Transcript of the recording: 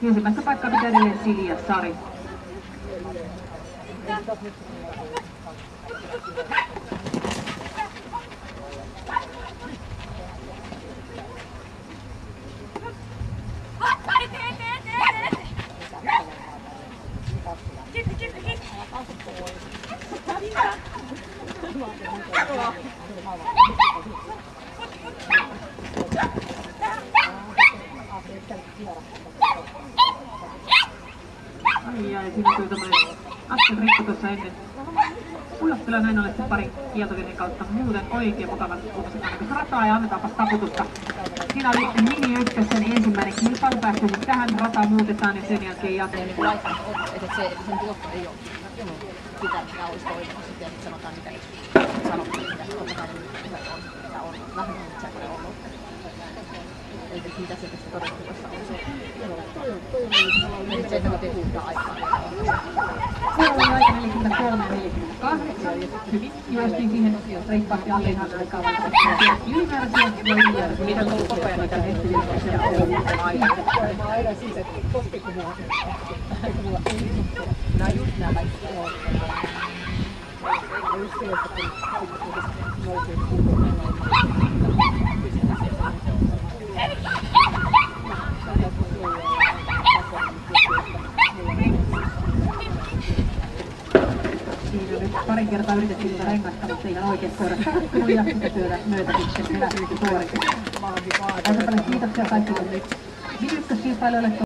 Ensimmäistä paikkaa pitää edelleen Silja Sari. Ai, siinä tuli tämmöinen askel rikko tuossa ennen. Yllättelyä näin ollen sitten pari kieltovirheen kautta muuten oikein mukavan rataa ja annetaanpas taputusta. Siinä oli Mini Ykkösen ensimmäinen kilpailu, päästy siis tähän rataan muutetaan ja sen jälkeen jatketaan. Niin laittanut, että sen tuotto ei ole sitä, mitä olisi toivonut sitten ja sitten sanotaan mitä sanottiin, mitä on vähemmän semmoinen ollut. Eli mitä se tästä todellisuudessa on se. Eli se, että me puhutaan aikaa. Siellä oli aika 43-48. Hyvin juostiin siihen reippaasti alle ihan aikaa. Ylimääräisiä ja ylimääräisiä. Niitä on ollut koko ajan niitä ehtivilkoisia ollut aina. Aina siis, että koskiko mua. Nämä on just nämä kaikki. Just sille, että kun nousee kuntoon. Siinä nyt parin kertaa yritettiin sitä rengasta, mutta ihan oikein kohdassa sattunut ja sitä työtä myötä sitten peräsylti suoritettiin. Aika paljon kiitoksia kaikille nyt Mini Ykköskilpailijoille.